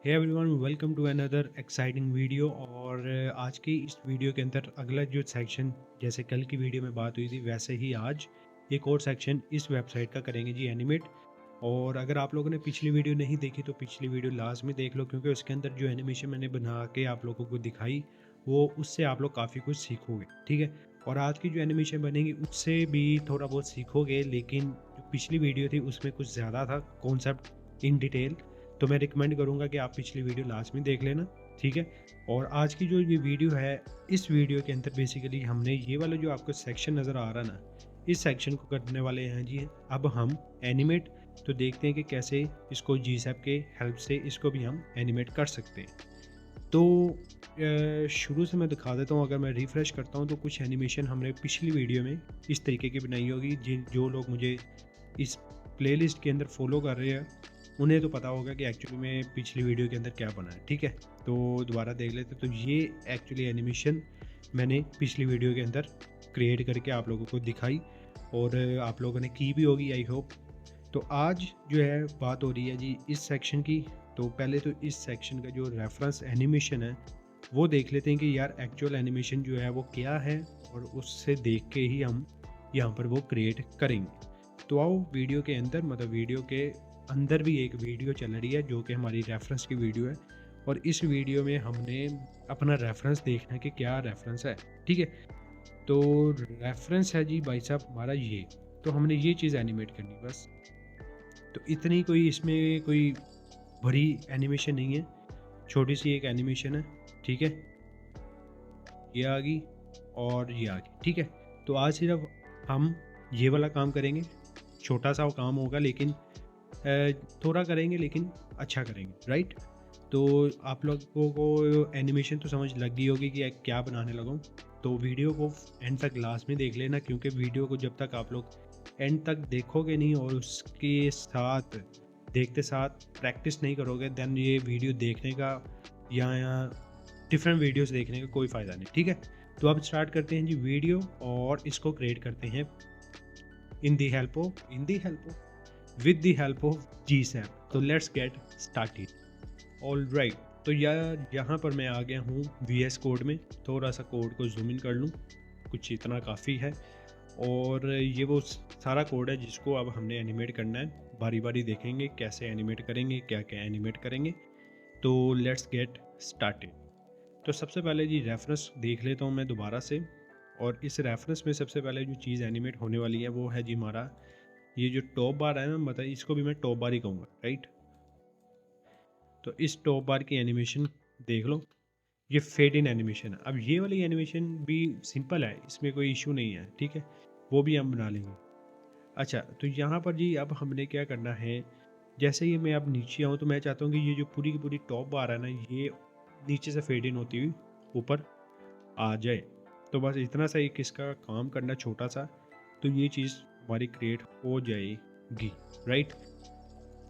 Hey everyone, welcome to another exciting video. और आज की इस वीडियो के अंदर अगला जो सेक्शन, जैसे कल की वीडियो में बात हुई थी वैसे ही आज एक और सेक्शन इस वेबसाइट का करेंगे जी, एनिमेट। और अगर आप लोगों ने पिछली वीडियो नहीं देखी तो पिछली वीडियो लास्ट में देख लो, क्योंकि उसके अंदर जो एनिमेशन मैंने बना के आप लोगों को दिखाई वो उससे आप लोग काफ़ी कुछ सीखोगे, ठीक है। और आज की जो एनिमेशन बनेगी उससे भी थोड़ा बहुत सीखोगे, लेकिन जो पिछली वीडियो थी उसमें कुछ ज़्यादा था कॉन्सेप्ट इन डिटेल। तो मैं रिकमेंड करूँगा कि आप पिछली वीडियो लास्ट में देख लेना, ठीक है। और आज की जो ये वीडियो है, इस वीडियो के अंदर बेसिकली हमने ये वाला जो आपको सेक्शन नज़र आ रहा है ना, इस सेक्शन को करने वाले हैं जी अब हम एनिमेट। तो देखते हैं कि कैसे इसको जीसैप के हेल्प से इसको भी हम एनिमेट कर सकते हैं। तो शुरू से मैं दिखा देता हूँ। अगर मैं रिफ़्रेश करता हूँ तो कुछ एनिमेशन हमने पिछली वीडियो में इस तरीके की बनाई होगी। जिन जो लोग मुझे इस प्लेलिस्ट के अंदर फॉलो कर रहे हैं उन्हें तो पता होगा कि एक्चुअली में पिछली वीडियो के अंदर क्या बना है, ठीक है। तो दोबारा देख लेते। तो ये एक्चुअली एनिमेशन मैंने पिछली वीडियो के अंदर क्रिएट करके आप लोगों को दिखाई और आप लोगों ने की भी होगी, आई होप। तो आज जो है बात हो रही है जी इस सेक्शन की। तो पहले तो इस सेक्शन का जो रेफरेंस एनिमेशन है वो देख लेते हैं कि यार एक्चुअल एनिमेशन जो है वो क्या है, और उससे देख के ही हम यहाँ पर वो क्रिएट करेंगे। तो आओ वीडियो के अंदर, मतलब वीडियो के अंदर भी एक वीडियो चल रही है जो कि हमारी रेफरेंस की वीडियो है। और इस वीडियो में हमने अपना रेफरेंस देखना है कि क्या रेफरेंस है, ठीक है। तो रेफरेंस है जी भाई साहब हमारा ये। तो हमने ये चीज़ एनिमेट करनी बस। तो इतनी कोई इसमें कोई बड़ी एनिमेशन नहीं है, छोटी सी एक एनिमेशन है, ठीक है। ये आ गई और ये आ गई, ठीक है। तो आज सिर्फ हम ये वाला काम करेंगे। छोटा सा काम होगा लेकिन थोड़ा करेंगे लेकिन अच्छा करेंगे, राइट। तो आप लोगों को एनिमेशन तो समझ लग गई होगी कि क्या बनाने लगा। तो वीडियो को एंड तक लास्ट में देख लेना, क्योंकि वीडियो को जब तक आप लोग एंड तक देखोगे नहीं और उसके साथ देखते साथ प्रैक्टिस नहीं करोगे, देन ये वीडियो देखने का या डिफरेंट वीडियोस देखने का कोई फ़ायदा नहीं, ठीक है। तो अब स्टार्ट करते हैं जी वीडियो और इसको क्रिएट करते हैं with the help of GSAP. तो let's get started. All right. तो यार यहाँ पर मैं आ गया हूँ VS कोड में। थोड़ा सा कोड को जूम इन कर लूँ, कुछ इतना काफ़ी है। और ये वो सारा कोड है जिसको अब हमने एनिमेट करना है। बारी बारी देखेंगे कैसे एनिमेट करेंगे, क्या क्या एनिमेट करेंगे। तो लेट्स गेट स्टार्टेड। तो सबसे पहले जी रेफरेंस देख लेता हूँ मैं दोबारा से। और इस रेफरेंस में सबसे पहले जो चीज़ एनिमेट होने वाली है वो है जी हमारा ये जो टॉप बार है ना, बताइए इसको भी मैं टॉप बार ही कहूँगा, राइट। तो इस टॉप बार की एनिमेशन देख लो, ये फेड इन एनिमेशन है। अब ये वाली एनिमेशन भी सिंपल है, इसमें कोई इशू नहीं है, ठीक है। वो भी हम बना लेंगे। अच्छा, तो यहाँ पर जी अब हमने क्या करना है, जैसे ही मैं अब नीचे आऊँ तो मैं चाहता हूँ कि ये जो पूरी की पूरी टॉप बार है ना, ये नीचे से फेड इन होती हुई ऊपर आ जाए। तो बस इतना सा एक इसका काम करना छोटा सा, तो ये चीज़ हमारी क्रिएट हो जाएगी, राइट।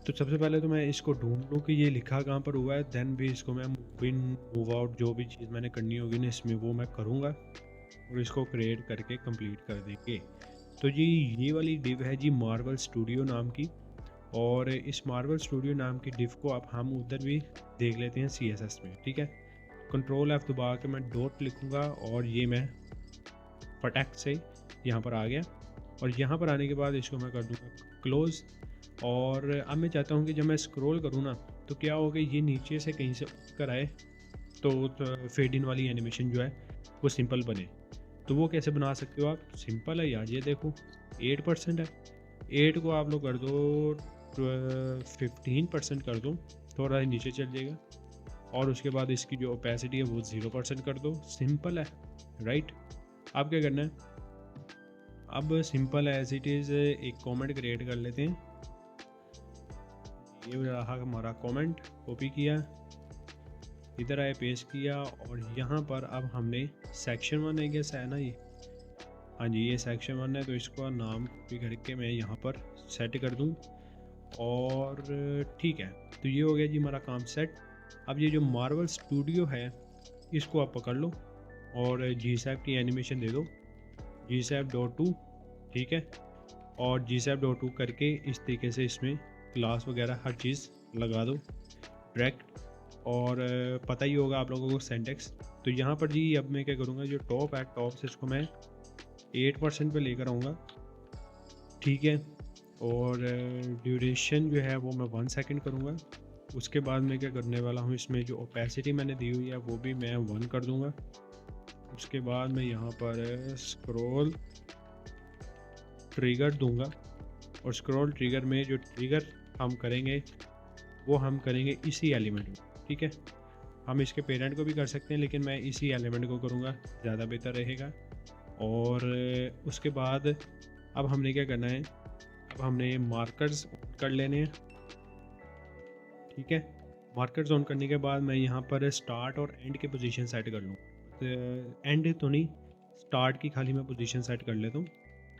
तो सबसे पहले तो मैं इसको ढूंढ लूँ कि ये लिखा कहाँ पर हुआ है, देन भी इसको मैं मूव इन मूव आउट जो भी चीज़ मैंने करनी होगी ना इसमें वो मैं करूँगा और इसको क्रिएट करके कंप्लीट कर देंगे। तो जी ये वाली डिव है जी मार्वल स्टूडियो नाम की। और इस मार्वल स्टूडियो नाम की डिव को अब हम उधर भी देख लेते हैं CSS में, ठीक है। कंट्रोल F दबा के मैं डॉट लिखूँगा और ये मैं फटाक से यहाँ पर आ गया। और यहाँ पर आने के बाद इसको मैं कर दूँगा क्लोज़। और अब मैं चाहता हूँ कि जब मैं स्क्रॉल करूँ ना तो क्या होगा, ये नीचे से कहीं से उतर आए तो फेड इन वाली एनिमेशन जो है वो सिंपल बने। तो वो कैसे बना सकते हो आप, सिंपल है यार, ये देखो 8% है। 8 को आप लोग कर दो 15% कर दो, थोड़ा ही नीचे चल जाएगा। और उसके बाद इसकी जो ओपेसिटी है वो 0% कर दो, सिंपल है, राइट। अब क्या करना है, अब सिंपल एज इट इज़ एक कमेंट क्रिएट कर लेते हैं। ये रहा हमारा कमेंट, कॉपी किया, इधर आए पेस्ट किया। और यहाँ पर अब हमने सेक्शन 1 है कैसा है ना ये, हाँ जी ये सेक्शन 1 है। तो इसको नाम कॉपी करके मैं यहाँ पर सेट कर दूँ और ठीक है। तो ये हो गया जी हमारा काम सेट। अब ये जो मार्वल स्टूडियो है इसको आप पकड़ लो और जीसैप की एनिमेशन दे दो, GSAP.2, ठीक है। और GSAP.2 करके इस तरीके से इसमें क्लास वगैरह हर चीज़ लगा दो डायरेक्ट। और पता ही होगा आप लोगों को सिंटैक्स। तो यहाँ पर जी अब मैं क्या करूँगा, जो टॉप है टॉप से इसको मैं 8% पे लेकर आऊँगा, ठीक है। और ड्यूरेशन जो है वो मैं 1 सेकंड करूँगा। उसके बाद मैं क्या करने वाला हूँ, इसमें जो ओपेसिटी मैंने दी हुई है वो भी मैं 1 कर दूँगा। उसके बाद मैं यहाँ पर स्क्रॉल ट्रिगर दूंगा, और स्क्रॉल ट्रिगर में जो ट्रिगर हम करेंगे वो हम करेंगे इसी एलिमेंट में, ठीक है। हम इसके पेरेंट को भी कर सकते हैं, लेकिन मैं इसी एलिमेंट को करूँगा, ज़्यादा बेहतर रहेगा। और उसके बाद अब हमने क्या करना है, अब हमने मार्कर्स कर लेने हैं, ठीक है। मार्कर्स ऑन करने के बाद मैं यहाँ पर स्टार्ट और एंड की पोजीशन सेट कर लूँ। एंड तो नहीं, स्टार्ट की खाली मैं पोजीशन सेट कर लेता हूँ।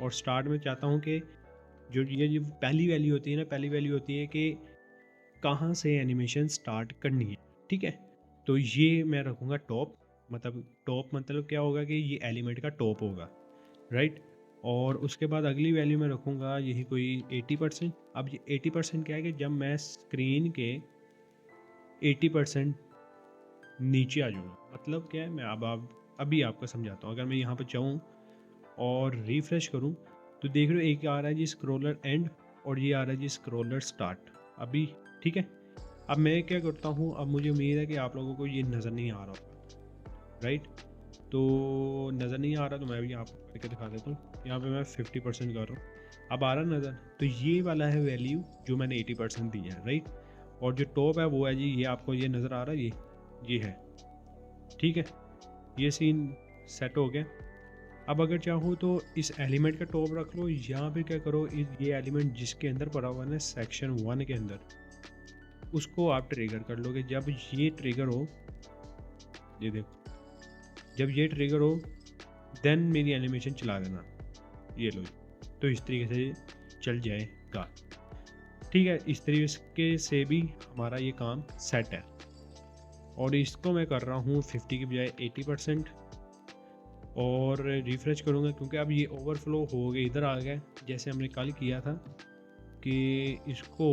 और स्टार्ट में चाहता हूँ कि जो पहली वैल्यू होती है ना, पहली वैल्यू होती है कि कहाँ से एनिमेशन स्टार्ट करनी है, ठीक है। तो ये मैं रखूँगा टॉप, मतलब टॉप मतलब क्या होगा कि ये एलिमेंट का टॉप होगा, राइट। और उसके बाद अगली वैल्यू मैं रखूँगा यही कोई 80%। अब ये 80% क्या है कि जब मैं स्क्रीन के 80% नीचे आ जाऊँगा, मतलब क्या है, मैं अब अभी आपको समझाता हूँ। अगर मैं यहाँ पर जाऊँ और रिफ्रेश करूँ तो देख रहे हो एक आ रहा है जी स्क्रॉलर एंड, और ये आ रहा है जी स्क्रॉलर स्टार्ट अभी, ठीक है। अब मैं क्या करता हूँ, अब मुझे उम्मीद है कि आप लोगों को ये नज़र नहीं आ रहा होगा, राइट। तो नज़र नहीं आ रहा तो मैं भी आपको करके दिखा देता हूँ। यहाँ पे मैं 50% कर रहा हूँ, अब आ रहा नज़र। तो ये वाला है वैल्यू जो मैंने 80% दी है, राइट। और जो टॉप है वो है जी, ये आपको ये नज़र आ रहा है, ये है, ठीक है। ये सीन सेट हो गया। अब अगर चाहो तो इस एलिमेंट का टॉप रख लो, यहाँ पे क्या करो, ये एलिमेंट जिसके अंदर पड़ा हुआ है ना सेक्शन 1 के अंदर, उसको आप ट्रिगर कर लोगे। जब ये ट्रिगर हो, ये देखो, जब ये ट्रिगर हो देन मेरी एनिमेशन चला देना, ये लो। तो इस तरीके से चल जाएगा, ठीक है। इस तरीके से भी हमारा ये काम सेट है। और इसको मैं कर रहा हूँ 50 की बजाय 80%, और रिफ्रेश करूँगा क्योंकि अब ये ओवरफ्लो हो गया, इधर आ गया, जैसे हमने कल किया था कि इसको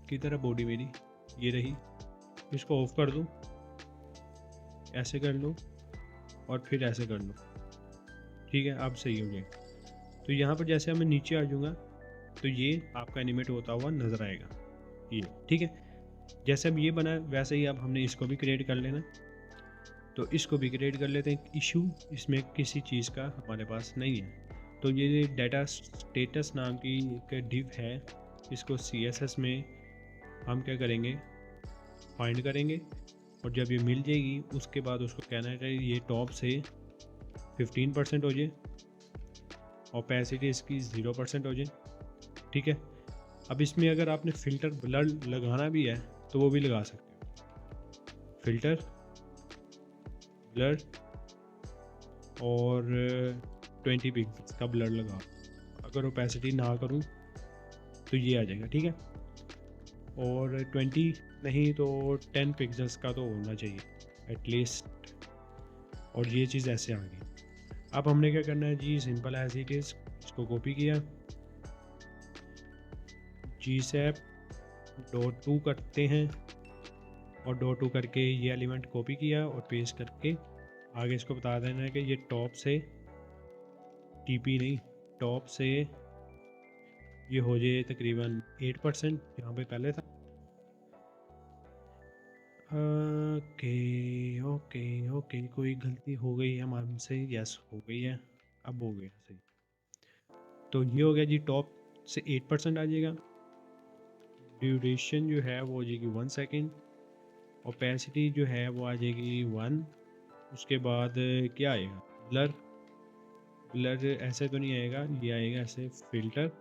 किधर है बॉडी मेरी, ये रही, इसको ऑफ कर दूँ, ऐसे कर लो और फिर ऐसे कर लो, ठीक है। अब सही हो गया। तो यहाँ पर जैसे मैं नीचे आ जाऊँगा तो ये आपका एनिमेट होता हुआ नज़र आएगा, ये, ठीक है। जैसे अब ये बना वैसे ही अब हमने इसको भी क्रिएट कर लेना। तो इसको भी क्रिएट कर लेते हैं। इशू इसमें किसी चीज़ का हमारे पास नहीं है। तो ये डाटा स्टेटस नाम की एक डिव है, इसको CSS में हम क्या करेंगे, फाइंड करेंगे। और जब ये मिल जाएगी उसके बाद उसको कहना है ये टॉप से 15% हो जाए, ओपेसिटी इसकी 0% हो जाए, ठीक है। अब इसमें अगर आपने फ़िल्टर ब्लर लगाना भी है तो वो भी लगा सकते हो, फ़िल्टर ब्लर और 20 पिक्सल्स का ब्लर लगा। अगर ओपेसिटी ना करूँ तो ये आ जाएगा, ठीक है। और 20 नहीं तो 10 पिक्सल्स का तो होना चाहिए एटलीस्ट। और ये चीज़ ऐसे आ गई। अब हमने क्या करना है जी, सिंपल एज इट इज़, इसको कॉपी किया, G_SAP.2 करते हैं, और .2 करके ये एलिमेंट कॉपी किया और पेस्ट करके आगे इसको बता देना है कि ये टॉप से TP नहीं, टॉप से ये हो जाए तकरीबन 8%, यहाँ पे पहले था। ओके ओके ओके, कोई गलती हो गई है हमारे से, यस हो गई है, अब हो गया सही। तो ये हो गया जी, टॉप से 8% आ जाएगा। ड्यूरेशन जो है वो हो जाएगी 1 सेकेंड। ओपेसिटी जो है वो आ जाएगी 1। उसके बाद क्या आएगा, ब्लर, ब्लर ऐसे तो नहीं आएगा, ये आएगा ऐसे फ़िल्टर,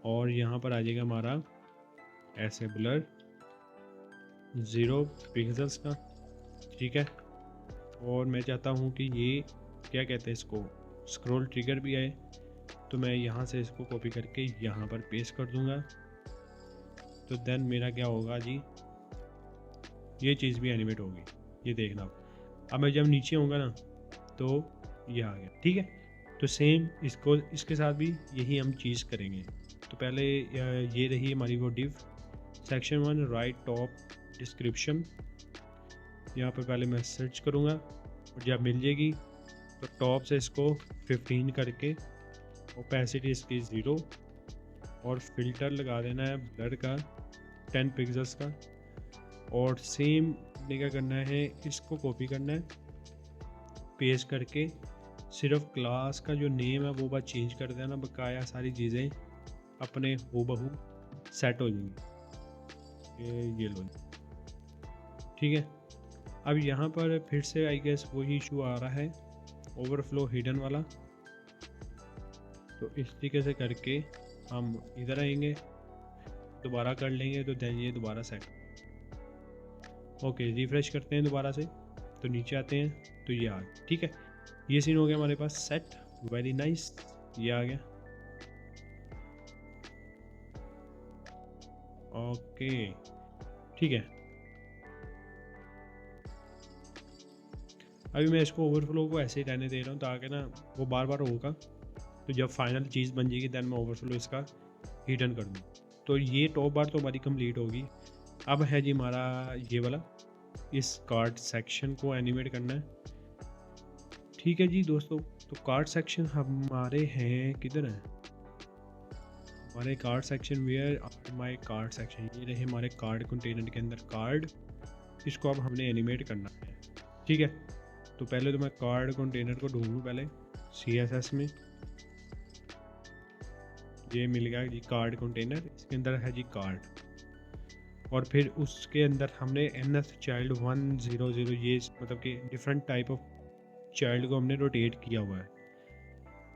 और यहाँ पर आ जाएगा हमारा ऐसे ब्लर 0 पिक्सल्स का, ठीक है। और मैं चाहता हूँ कि ये क्या कहते हैं इसको, स्क्रॉल ट्रिगर भी आए, तो मैं यहाँ से इसको कॉपी करके यहाँ पर पेस्ट कर दूँगा। तो देन मेरा क्या होगा जी, ये चीज़ भी एनिमेट होगी, ये देखना। अब मैं जब नीचे होऊंगा ना तो ये आ गया, ठीक है। तो सेम इसको इसके साथ भी यही हम चीज़ करेंगे। तो पहले ये रही हमारी वो div, section 1 right top description, यहाँ पर पहले मैं सर्च करूँगा और जब मिल जाएगी तो टॉप से इसको 15 करके ओपेसिटी इसकी 0 और फिल्टर लगा देना है ब्लर का 10 पिक्सल्स का। और सेम ने क्या करना है, इसको कॉपी करना है, पेस्ट करके सिर्फ क्लास का जो नेम है वो बात चेंज कर देना, बकाया सारी चीज़ें अपने हूबहू सेट हो जाएंगी। ये लो, ठीक है। अब यहाँ पर फिर से आई गेस वही इशू आ रहा है, ओवरफ्लो हिडन वाला। तो इस तरीके से करके हम इधर आएंगे, दोबारा कर लेंगे तो देन ये दोबारा सेट। ओके, रिफ्रेश करते हैं दोबारा से तो नीचे आते हैं तो ये आ गया, ठीक है। ये सीन हो गया हमारे पास सेट, वेरी नाइस, ये आ गया। ओके, ठीक है। अभी मैं इसको ओवरफ्लो को ऐसे ही रहने दे रहा हूँ ताकि ना वो बार बार होगा, तो जब फाइनल चीज़ बन जाएगी दैन मैं ओवरफ्लो इसका हिडन कर दूँ। तो ये टॉप बार तो हमारी कंप्लीट होगी। अब है जी हमारा ये वाला, इस कार्ड सेक्शन को एनिमेट करना है, ठीक है जी दोस्तों। तो कार्ड सेक्शन हमारे हैं, किधर है हमारे card section, where are my card section, ये रहे हमारे कार्ड कंटेनर के अंदर कार्ड। इसको अब हमने एनिमेट करना है, ठीक है। तो पहले तो मैं कार्ड कंटेनर को ढूंढूँ पहले CSS में, ये मिल गया जी कार्ड कंटेनर, इसके अंदर है जी कार्ड। और फिर उसके अंदर हमने nth चाइल्ड 100, ये मतलब कि डिफरेंट टाइप ऑफ चाइल्ड को हमने रोटेट किया हुआ है।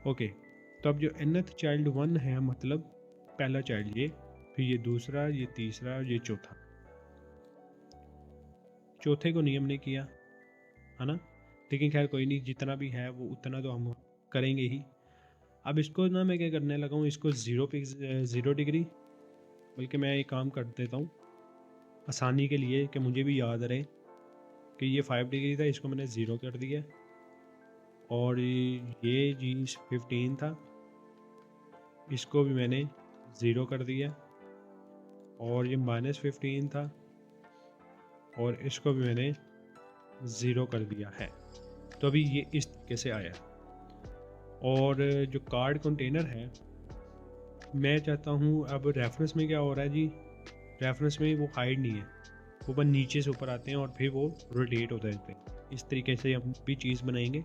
ओके, तो अब जो nth चाइल्ड 1 है, मतलब पहला चाइल्ड ये, फिर ये दूसरा, ये तीसरा, ये चौथा। चौथे को नहीं हमने किया है ना, लेकिन खैर कोई नहीं, जितना भी है वो उतना तो हम करेंगे ही। अब इसको ना मैं क्या करने लगा हूँ, इसको 0 डिग्री, बल्कि मैं एक काम कर देता हूँ आसानी के लिए कि मुझे भी याद रहे कि ये 5 डिग्री था, इसको मैंने 0 कर दिया। और ये जी 15 था, इसको भी मैंने 0 कर दिया। और ये -15 था और इसको भी मैंने 0 कर दिया है। तो अभी ये इस तरीके से आया। और जो कार्ड कंटेनर है, मैं चाहता हूँ अब रेफरेंस में क्या हो रहा है जी, रेफरेंस में वो हाइड नहीं है, वो बस नीचे से ऊपर आते हैं और फिर वो रोटेट होते रहते हैं। इस तरीके से हम भी चीज़ बनाएंगे।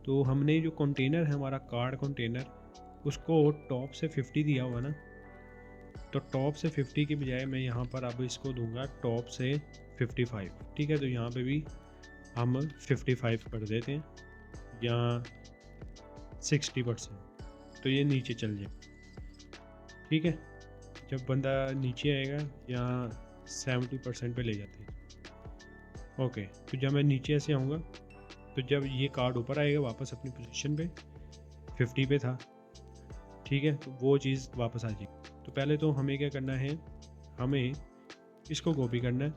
तो हमने जो कंटेनर है हमारा कार्ड कंटेनर, उसको टॉप से 50 दिया हुआ ना, तो टॉप से 50 की बजाय मैं यहाँ पर अब इसको दूंगा टॉप से 55, ठीक है। तो यहाँ पे भी हम 55 कर देते हैं या 60%, तो ये नीचे चल जाए, ठीक है। जब बंदा नीचे आएगा यहाँ 70% पे ले जाते हैं। ओके, तो जब मैं नीचे ऐसे आऊँगा तो जब ये कार्ड ऊपर आएगा वापस अपनी पोजीशन पे 50 पे था, ठीक है, तो वो चीज़ वापस आ जाएगी। तो पहले तो हमें क्या करना है, हमें इसको कॉपी करना है,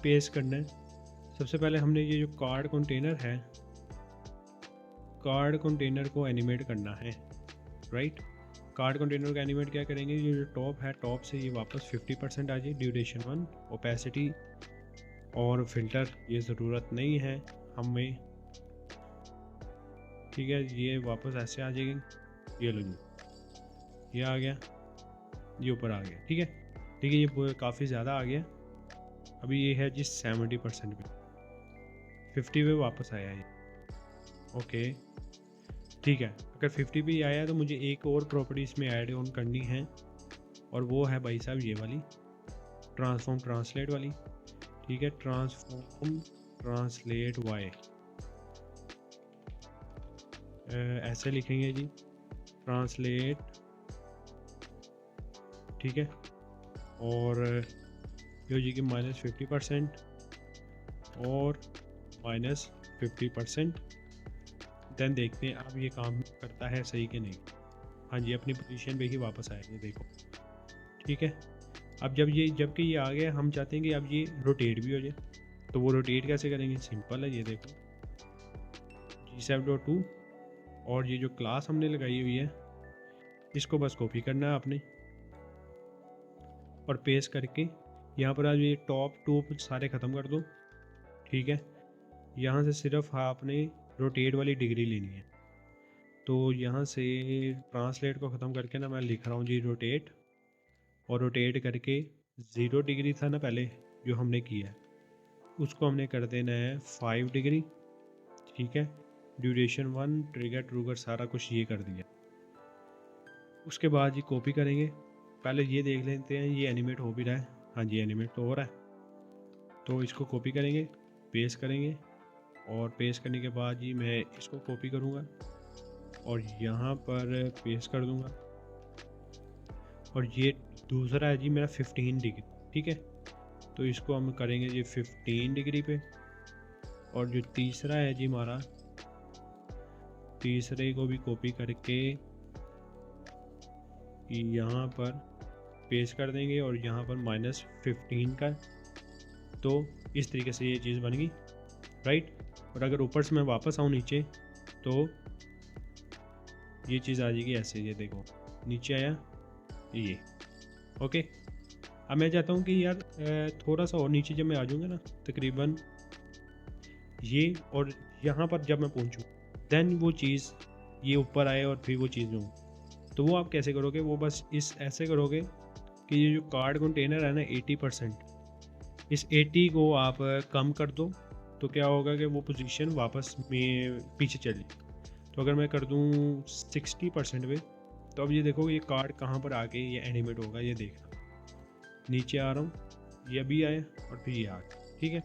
पेस्ट करना है। सबसे पहले हमने ये जो कार्ड कंटेनर है, कार्ड कंटेनर को एनिमेट करना है, राइट। कार्ड कंटेनर का एनिमेट क्या करेंगे, ये जो टॉप है, टॉप से ये वापस 50% आ जाए, ड्यूरेशन 1, ओपेसिटी और फिल्टर ये ज़रूरत नहीं है हमें, ठीक है। ये वापस ऐसे आ जाएगी, ये लो जी, ये आ गया, ये ऊपर आ गया, ठीक है। ठीक है, ये काफ़ी ज़्यादा आ गया। अभी ये है जी 70% पे, 50 पे वापस आया ये, ओके, ठीक है। अगर 50 पे आया है तो मुझे एक और प्रॉपर्टी इसमें ऐड ऑन करनी है, और वो है भाई साहब ये वाली ट्रांसफॉर्म ट्रांसलेट वाली, ठीक है। ट्रांसफॉर्म ट्रांसलेट वाई, ऐसे लिखेंगे जी, ट्रांसलेट, ठीक है। और ये हो जाएगी -50% और -50%। देन देखते हैं अब ये काम करता है सही कि नहीं। हाँ जी, अपनी पोजीशन पे ही वापस आएंगे, देखो, ठीक है। अब जबकि ये आ गया, हम चाहते हैं कि अब ये रोटेट भी हो जाए, तो वो रोटेट कैसे करेंगे, सिंपल है, ये देखो G7.2, और ये जो क्लास हमने लगाई हुई है इसको बस कॉपी करना है आपने, और पेस्ट करके यहाँ पर आज ये टॉप टू सारे ख़त्म कर दो। ठीक है, यहाँ से सिर्फ आपने रोटेट वाली डिग्री लेनी है। तो यहाँ से ट्रांसलेट को ख़त्म करके ना मैं लिख रहा हूँ जी रोटेट, और रोटेट करके 0 डिग्री था ना पहले जो हमने किया है, उसको हमने कर देना है 5 डिग्री। ठीक है, ड्यूरेशन 1, ट्रिगर ट्रूगर सारा कुछ ये कर दिया। उसके बाद ये कॉपी करेंगे, पहले ये देख लेते हैं ये एनिमेट हो भी रहा है। हाँ जी, एनिमेट तो हो रहा है। तो इसको कॉपी करेंगे, पेस्ट करेंगे, और पेस्ट करने के बाद जी मैं इसको कॉपी करूँगा और यहाँ पर पेस्ट कर दूँगा। और ये दूसरा है जी मेरा 15 डिग्री। ठीक है, तो इसको हम करेंगे जी 15 डिग्री पे। और जो तीसरा है जी हमारा, तीसरे को भी कॉपी करके यहाँ पर पेस्ट कर देंगे और यहाँ पर -15 का। तो इस तरीके से ये चीज़ बन गई, राइट। और अगर ऊपर से मैं वापस आऊँ नीचे तो ये चीज़ आ जाएगी ऐसे, ये देखो नीचे आया ये। ओके, अब मैं चाहता हूँ कि यार थोड़ा सा और नीचे जब मैं आ जाऊँगा ना तकरीबन ये, और यहाँ पर जब मैं पहुँचूँ देन वो चीज़ ये ऊपर आए और फिर वो चीज़ में हूँ। तो वो आप कैसे करोगे, वो बस इस ऐसे करोगे कि ये जो कार्ड कंटेनर है ना 80%, इस 80 को आप कम कर दो। तो क्या होगा कि वो पोजीशन वापस में पीछे चली। तो अगर मैं कर दूँ 60% पे, तो अब ये देखो ये कार्ड कहाँ पर आके ये एनिमेट होगा, ये देखना। नीचे आ रहा हूँ, ये भी आया और फिर ये आ गया। ठीक है,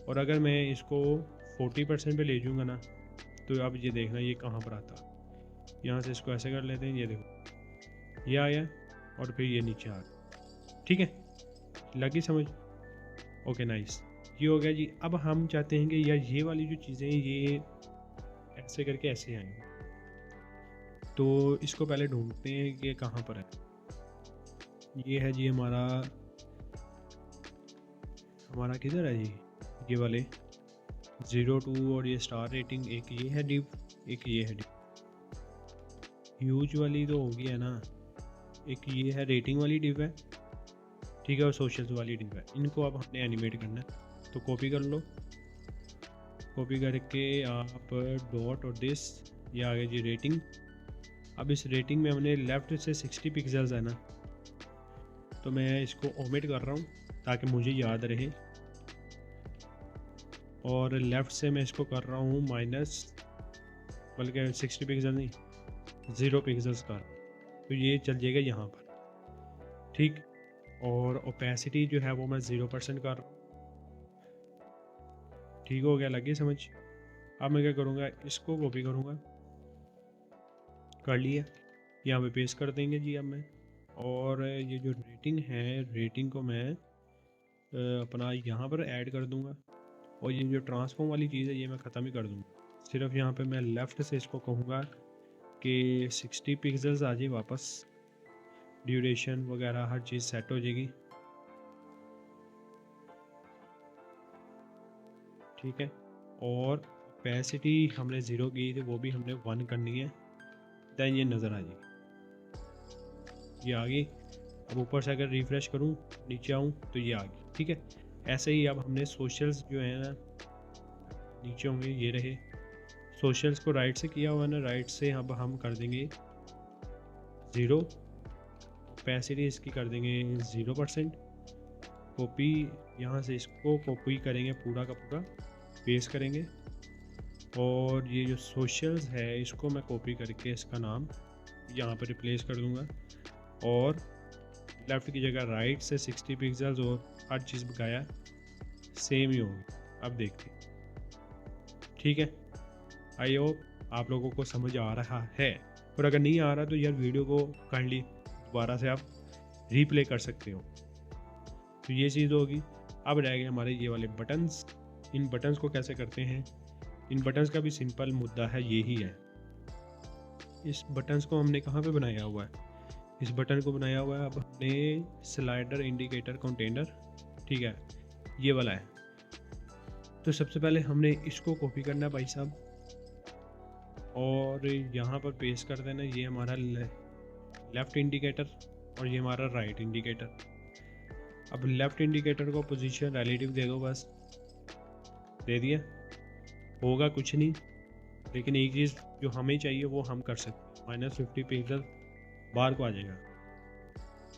और अगर मैं इसको 40% पे ले जाऊँगा ना, तो अब ये देखना ये कहाँ पर आता। यहाँ से इसको ऐसे कर लेते हैं, ये देखो ये आया और फिर ये नीचे आ गया। ठीक है, लगी समझ? ओके नाइस, ये हो गया जी। अब हम चाहते हैं कि यार ये वाली जो चीज़ें ये ऐसे करके ऐसे आएंगे, तो इसको पहले ढूंढते हैं कि कहाँ पर है। ये है जी हमारा किधर है जी, ये वाले 02 और ये स्टार रेटिंग, एक ये है डिव, एक ये है डिव। ह्यूज वाली तो होगी है ना, एक ये है रेटिंग वाली डिव है। ठीक है, और सोशल्स वाली डिव है। इनको अब हमने एनिमेट करना है, तो कॉपी कर लो। कॉपी करके आप डॉट और दिस, ये आ गया जी रेटिंग। अब इस रेटिंग में हमने लेफ़्ट से 60 पिक्सल्स है ना, तो मैं इसको ओमिट कर रहा हूँ ताकि मुझे याद रहे। और लेफ़्ट से मैं इसको कर रहा हूँ माइनस, बल्कि 60 पिक्सल नहीं 0 पिक्सल्स का, तो ये चल जाएगा यहाँ पर। ठीक, और ओपेसिटी जो है वो मैं 0% कर रहा हूँ। ठीक हो गया, लगी समझ? अब मैं क्या करूँगा, इसको कॉपी करूँगा, कर लिया, यहाँ पे पेस्ट कर देंगे जी अब मैं। और ये जो रेटिंग है, रेटिंग को मैं अपना यहाँ पर ऐड कर दूँगा। और ये जो ट्रांसफॉर्म वाली चीज़ है ये मैं ख़त्म ही कर दूँगा। सिर्फ यहाँ पे मैं लेफ़्ट से इसको कहूँगा कि 60 पिक्सल्स आ जाए वापस, ड्यूरेशन वगैरह हर चीज़ सेट हो जाएगी। ठीक है, और ओपेसिटी हमने 0 की थी, वो भी हमने 1 करनी है, दैन ये नज़र आ जाएगी, ये आ गई। अब ऊपर से अगर रिफ़्रेश करूँ, नीचे आऊँ, तो ये आ गई। ठीक है, ऐसे ही अब हमने सोशल्स जो है ना नीचे होंगे, ये रहे। सोशल्स को राइट से किया हुआ ना, राइट से अब हम कर देंगे 0, ओपेसिटी इसकी कर देंगे 0%। कॉपी, यहाँ से इसको कॉपी करेंगे पूरा का पूरा, पेस्ट करेंगे। और ये जो सोशल्स है इसको मैं कॉपी करके इसका नाम यहाँ पर रिप्लेस कर दूँगा, और लेफ़्ट की जगह राइट से 60 पिक्सल्स और हर चीज़ बकाया सेम ही होगी। अब देखते हैं। ठीक है, आई होप आप लोगों को समझ आ रहा है, और अगर नहीं आ रहा तो यार वीडियो को काइंडली दोबारा से आप रीप्ले कर सकते हो। तो ये चीज़ होगी। अब रह गए हमारे ये वाले बटन्स। इन बटन्स को कैसे करते हैं, इन बटन्स का भी सिंपल मुद्दा है, ये ही है। इस बटन्स को हमने कहाँ पे बनाया हुआ है, इस बटन को बनाया हुआ है अब हमने स्लाइडर इंडिकेटर कंटेनर। ठीक है, ये वाला है। तो सबसे पहले हमने इसको कॉपी करना है भाई साहब, और यहाँ पर पेस्ट कर देना। ये हमारा लेफ़्ट इंडिकेटर और ये हमारा राइट इंडिकेटर। अब लेफ़्ट इंडिकेटर को पोजीशन रिलेटिव दे दो, बस दे दिया। होगा कुछ नहीं, लेकिन एक चीज़ जो हमें चाहिए वो हम कर सकते हैं। -50 पिक्सल बाहर को आ जाएगा,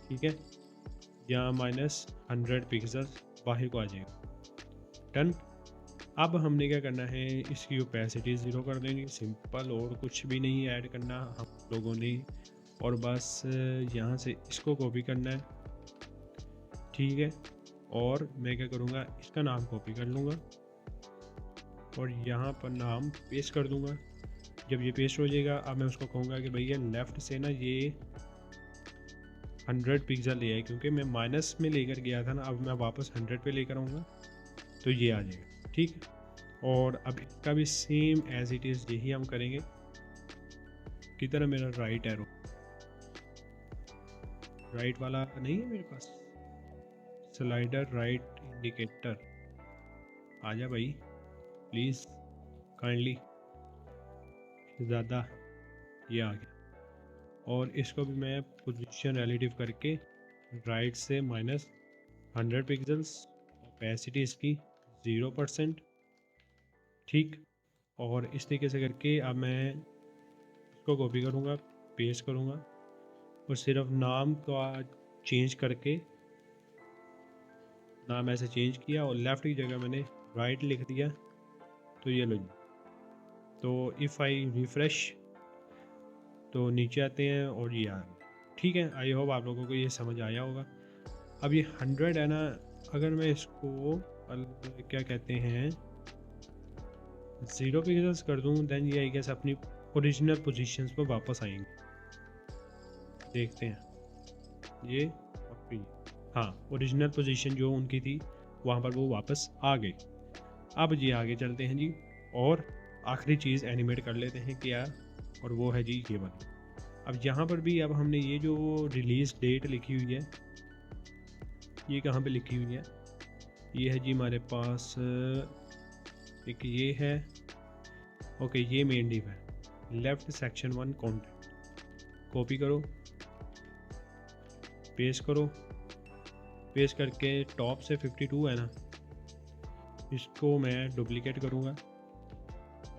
ठीक है, या -100 पिक्सल बाहर को आ जाएगा। डन। अब हमने क्या करना है, इसकी ओपेसिटी 0 कर देंगे, सिंपल, और कुछ भी नहीं ऐड करना हम लोगों ने। और बस यहाँ से इसको कॉपी करना है, ठीक है। और मैं क्या करूँगा, इसका नाम कॉपी कर लूँगा और यहाँ पर नाम पेस्ट कर दूँगा। जब ये पेस्ट हो जाएगा, अब मैं उसको कहूँगा कि भैया लेफ़्ट से ना ये 100 पिक्सल ले आए, क्योंकि मैं माइनस में लेकर गया था ना, अब मैं वापस 100 पे लेकर आऊँगा तो ये आ जाएगा, ठीक। और अब इसका भी सेम एज इट इज़ यही हम करेंगे। किधर मेरा राइट एरो, राइट वाला नहीं है मेरे पास, स्लाइडर राइट इंडिकेटर, आजा भाई प्लीज़ काइंडली, ज़्यादा, ये आ गया। और इसको भी मैं पोजीशन रिलेटिव करके राइट से -100 पिक्सल्स, ओपेसिटी इसकी 0%, ठीक। और इस तरीके से करके अब मैं इसको कॉपी करूँगा, पेस्ट करूँगा और सिर्फ नाम का चेंज करके, नाम ऐसे चेंज किया और लेफ़्ट की जगह मैंने राइट लिख दिया, तो ये लो। तो इफ़ आई रिफ़्रेश तो नीचे आते हैं और ये आ, ठीक है। आई होप आप लोगों को ये समझ आया होगा। अब ये 100 है ना, अगर मैं इसको क्या कहते हैं 0 पिक्सल्स कर दूँ, देन ये आई गेस अपनी ओरिजिनल पोजीशंस पर वापस आएंगे। देखते हैं ये, हाँ, ओरिजिनल पोजीशन जो उनकी थी वहाँ पर वो वापस आ गए। अब जी आगे चलते हैं जी, और आखिरी चीज़ एनिमेट कर लेते हैं क्या, और वो है जी ये वाली। अब यहाँ पर भी अब हमने ये जो रिलीज़ डेट लिखी हुई है, ये कहाँ पे लिखी हुई है, ये है जी हमारे पास, एक ये है, ओके, ये मेन डिव है, लेफ़्ट सेक्शन 1 कंटेंट, कॉपी करो, पेस्ट करो, पेस्ट करके टॉप से 52 है ना, इसको मैं डुप्लीकेट करूँगा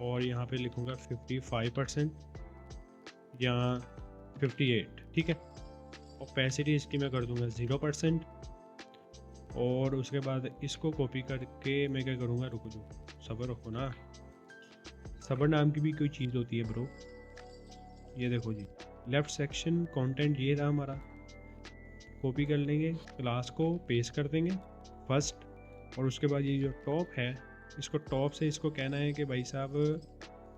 और यहाँ पे लिखूँगा 55% या 58, ठीक है। ओपेसिटी इसकी मैं कर दूँगा 0%। और उसके बाद इसको कॉपी करके मैं क्या करूँगा, रुको जो, सब्र रखो ना, सब्र नाम की भी कोई चीज़ होती है ब्रो। ये देखो जी, लेफ़्ट सेक्शन कंटेंट ये रहा हमारा, कॉपी कर लेंगे, क्लास को पेस्ट कर देंगे फर्स्ट, और उसके बाद ये जो टॉप है, इसको टॉप से इसको कहना है कि भाई साहब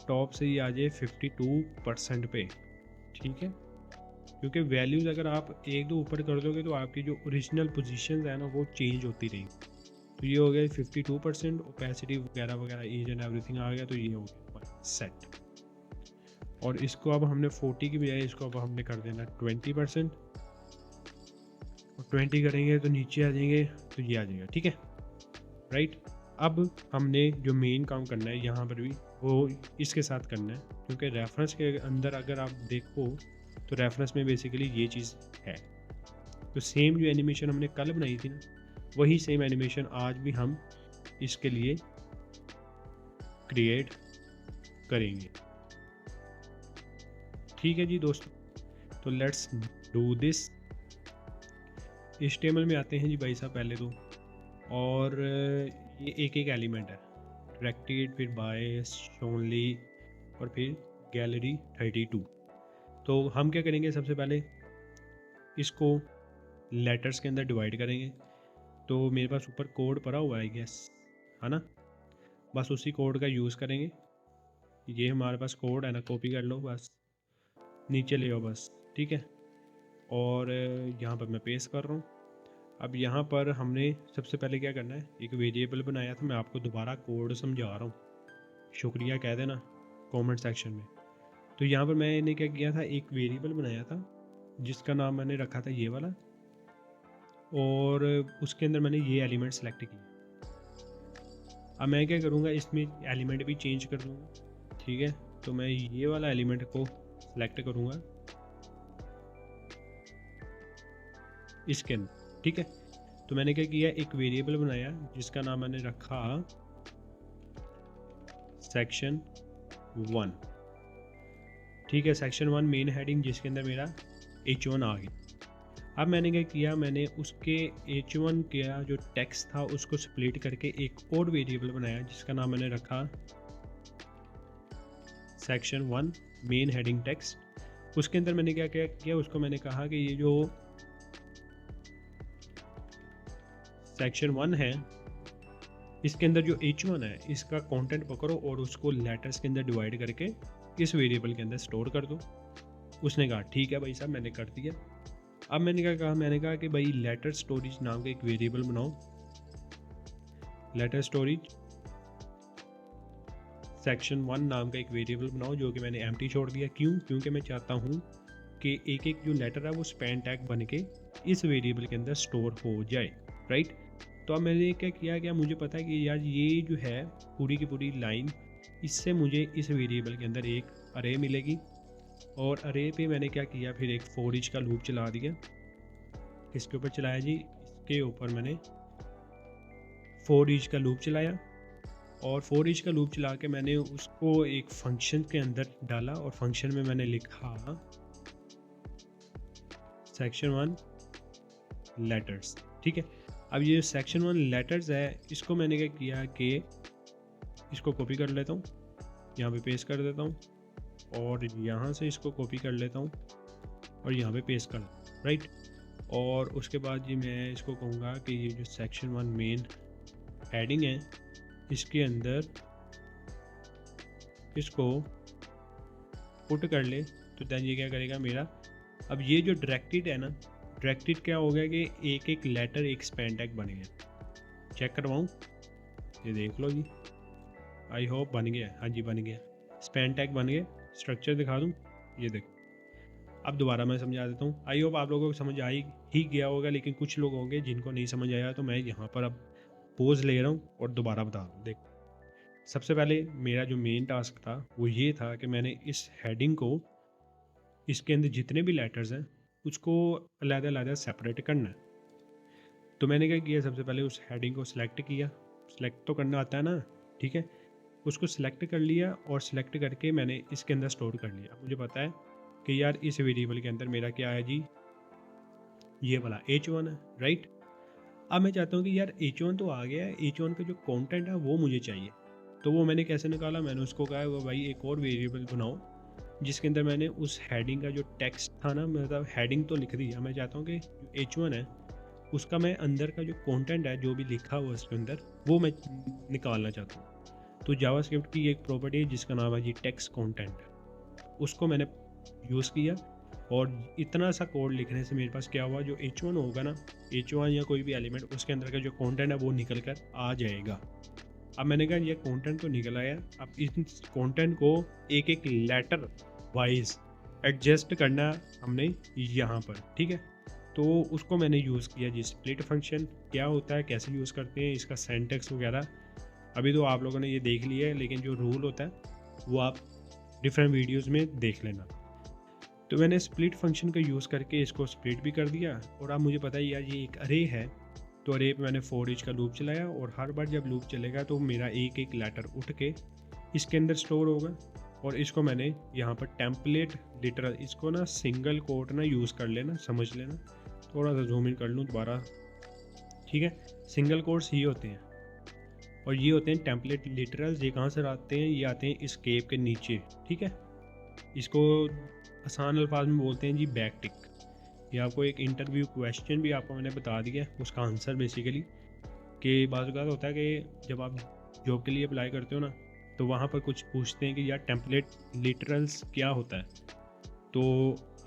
टॉप से ये आ जाए 52% पे, ठीक है। क्योंकि वैल्यूज़ अगर आप एक दो ऊपर कर दोगे तो आपकी जो ओरिजिनल पोजीशंस है ना वो चेंज होती रहेंगी। तो ये हो गया 52%, ओपेसिटी वगैरह वगैरह ईच एंड एवरीथिंग आ गया, तो ये हो गया सेट। और इसको अब हमने 40 की बजाय इसको अब हमने कर देना 20%, और 20 करेंगे तो नीचे आ जाएंगे, तो ये आ जाएगा, ठीक है, राइट। अब हमने जो मेन काम करना है यहाँ पर भी वो इसके साथ करना है, क्योंकि रेफरेंस के अंदर अगर आप देखो तो रेफरेंस में बेसिकली ये चीज़ है। तो सेम जो एनिमेशन हमने कल बनाई थी ना, वही सेम एनिमेशन आज भी हम इसके लिए क्रिएट करेंगे, ठीक है जी दोस्तों। तो लेट्स डू दिस। HTML में आते हैं जी भाई साहब पहले तो, और ये एक एक एलिमेंट है, डायरेक्टेड, फिर बायस, शोनली, और फिर गैलरी 32। तो हम क्या करेंगे, सबसे पहले इसको लेटर्स के अंदर डिवाइड करेंगे। तो मेरे पास ऊपर कोड पड़ा हुआ है आई गेस, है ना, बस उसी कोड का यूज़ करेंगे। ये हमारे पास कोड है ना, कॉपी कर लो, बस नीचे ले आओ बस, ठीक है। और यहाँ पर मैं पेस्ट कर रहा हूँ। अब यहाँ पर हमने सबसे पहले क्या करना है, एक वेरिएबल बनाया था, मैं आपको दोबारा कोड समझा रहा हूँ, शुक्रिया कह देना कमेंट सेक्शन में। तो यहाँ पर मैंने क्या किया था, एक वेरिएबल बनाया था जिसका नाम मैंने रखा था ये वाला, और उसके अंदर मैंने ये एलिमेंट सेलेक्ट किया। अब मैं क्या करूँगा, इसमें एलिमेंट भी चेंज कर दूँगा, ठीक है। तो मैं ये वाला एलिमेंट को सेलेक्ट करूँगा इसके अंदर, ठीक है। तो मैंने क्या किया, एक वेरिएबल बनाया जिसका नाम मैंने रखा सेक्शन 1। ठीक है, सेक्शन 1 मेन हेडिंग, जिसके अंदर मेरा H1 आ गया। अब मैंने क्या किया, मैंने उसके H1 का जो टेक्स्ट था उसको स्प्लिट करके एक और वेरिएबल बनाया जिसका नाम मैंने रखा सेक्शन 1 मेन हेडिंग टेक्स्ट। उसके अंदर मैंने क्या क्या किया, उसको मैंने कहा कि ये जो सेक्शन 1 है इसके अंदर जो H1 है इसका कंटेंट पकड़ो और उसको लेटर्स के अंदर डिवाइड करके इस वेरिएबल के अंदर स्टोर कर दो। उसने कहा ठीक है भाई साहब, मैंने कर दिया। अब मैंने क्या कहा, मैंने कहा कि भाई लेटर स्टोरेज नाम का एक वेरिएबल बनाओ, लेटर स्टोरेज सेक्शन 1 नाम का एक वेरिएबल बनाओ, जो कि मैंने एम्प्टी छोड़ दिया। क्यों? क्योंकि मैं चाहता हूँ कि एक एक जो लेटर है वो स्पैन टैग बन के इस वेरिएबल के अंदर स्टोर हो जाए, राइट। तो अब मैंने क्या किया, क्या मुझे पता है कि यार ये जो है पूरी की पूरी लाइन, इससे मुझे इस वेरिएबल के अंदर एक अरे मिलेगी, और अरे पे मैंने क्या किया, फिर एक फॉर ईच का लूप चला दिया। किसके ऊपर चलाया जी? इसके ऊपर मैंने फॉर ईच का लूप चलाया, और फॉर ईच का लूप चला के मैंने उसको एक फंक्शन के अंदर डाला, और फंक्शन में मैंने लिखा सेक्शन 1 लेटर्स। ठीक है, अब ये सेक्शन 1 लेटर्स है, इसको मैंने क्या किया कि इसको कॉपी कर लेता हूँ, यहाँ पे पेस्ट कर देता हूँ, और यहाँ से इसको कॉपी कर लेता हूँ और यहाँ पे पेस्ट कर, राइट। और उसके बाद जी मैं इसको कहूँगा कि ये जो सेक्शन 1 मेन हेडिंग है इसके अंदर इसको पुट कर ले, तो देन ये क्या करेगा मेरा, अब ये जो डायरेक्टेड है ना, डायरेक्टेड क्या हो गया कि एक एक लेटर एक स्पैन टैग बन गया। चेक करवाऊँ? ये देख लो जी, आई होप बन गया। हाँ जी बन गया, स्पैन टैग बन गए। स्ट्रक्चर दिखा दूँ, ये देखो। अब दोबारा मैं समझा देता हूँ, आई होप आप लोगों को समझ आई ही गया होगा, लेकिन कुछ लोग होंगे जिनको नहीं समझ आया, तो मैं यहाँ पर अब पोज ले रहा हूँ और दोबारा बता दूँ। देख, सबसे पहले मेरा जो मेन टास्क था वो ये था कि मैंने इस हेडिंग को, इसके अंदर जितने भी लेटर्स हैं उसको अलग-अलग सेपरेट करना है। तो मैंने क्या किया, सबसे पहले उस हेडिंग को सिलेक्ट किया, सिलेक्ट तो करना आता है ना, ठीक है। उसको सिलेक्ट कर लिया और सिलेक्ट करके मैंने इसके अंदर स्टोर कर लिया। मुझे पता है कि यार इस वेरिएबल के अंदर मेरा क्या है जी, ये वाला H1 है, राइट। अब मैं चाहता हूँ कि यार H1 तो आ गया है, H1 का जो कंटेंट है वो मुझे चाहिए। तो वो मैंने कैसे निकाला, मैंने उसको कहा वो भाई एक और वेरिएबल बनाओ जिसके अंदर मैंने उस हेडिंग का जो टेक्स्ट था ना, मतलब हेडिंग तो लिख दिया, मैं चाहता हूँ कि जो H1 है उसका मैं अंदर का जो कंटेंट है जो भी लिखा हुआ उसके अंदर वो मैं निकालना चाहता हूँ। तो जावास्क्रिप्ट की एक प्रॉपर्टी है जिसका नाम है जी टेक्स्ट कंटेंट, उसको मैंने यूज़ किया, और इतना सा कोड लिखने से मेरे पास क्या हुआ, जो H1 होगा ना, H1 या कोई भी एलिमेंट, उसके अंदर का जो कंटेंट है वो निकल कर आ जाएगा। अब मैंने कहा ये कंटेंट तो निकल आया, अब इस कंटेंट को एक एक लेटर वाइज एडजस्ट करना हमने यहाँ पर, ठीक है। तो उसको मैंने यूज़ किया जी स्प्लिट फंक्शन। क्या होता है, कैसे यूज़ करते हैं, इसका सिंटैक्स वगैरह अभी तो आप लोगों ने ये देख लिया है, लेकिन जो रूल होता है वो आप डिफरेंट वीडियोज़ में देख लेना। तो मैंने स्प्लिट फंक्शन का यूज़ करके इसको स्प्लिट भी कर दिया, और अब मुझे पता है यार ये एक अरे है, तो अरे पे मैंने फॉर ईच का लूप चलाया, और हर बार जब लूप चलेगा तो मेरा एक एक लेटर उठ के इसके अंदर स्टोर होगा। और इसको मैंने यहाँ पर टेम्पलेट लिटरल, इसको ना सिंगल कोट ना यूज़ कर लेना, समझ लेना। थोड़ा सा जूम इन कर लूँ दोबारा, ठीक है। सिंगल कोट्स ही होते हैं, और ये होते हैं टेम्पलेट लिटरल्स। ये कहाँ से आते हैं, ये आते हैं स्केप के नीचे, ठीक है। इसको आसान अल्फाज में बोलते हैं जी बैक टिक। ये आपको एक इंटरव्यू क्वेश्चन भी आपको मैंने बता दिया, उसका आंसर बेसिकली कि बाज़ औक़ात होता है कि जब आप जॉब के लिए अप्लाई करते हो ना, तो वहाँ पर कुछ पूछते हैं कि यार टेम्पलेट लिटरल्स क्या होता है। तो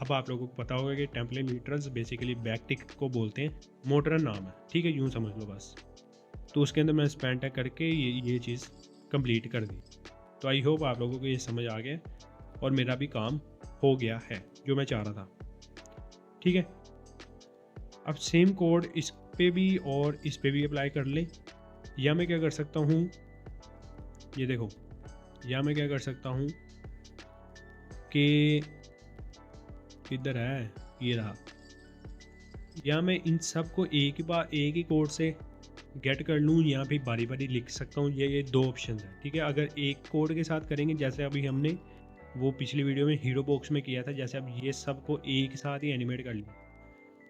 अब आप लोगों को पता होगा कि टेम्पलेट लिटरल्स बेसिकली बैक टिक को बोलते हैं, मॉडर्न नाम है, ठीक है, यूँ समझ लो बस। तो उसके अंदर मैंने स्पैन टैग करके ये चीज़ कंप्लीट कर दी। तो आई होप आप लोगों को ये समझ आ गया, और मेरा भी काम हो गया है जो मैं चाह रहा था, ठीक है। अब सेम कोड इस पे भी और इस पे भी अप्लाई कर ले, या मैं क्या कर सकता हूँ, ये देखो, या मैं क्या कर सकता हूँ कि इधर है, ये रहा, या मैं इन सब को एक ही कोड से गेट कर लूँ या फिर बारी बारी लिख सकता हूँ। ये दो ऑप्शन है, ठीक है। अगर एक कोड के साथ करेंगे जैसे अभी हमने वो पिछली वीडियो में हीरो बॉक्स में किया था, जैसे अब ये सब को एक साथ ही एनिमेट कर लिया,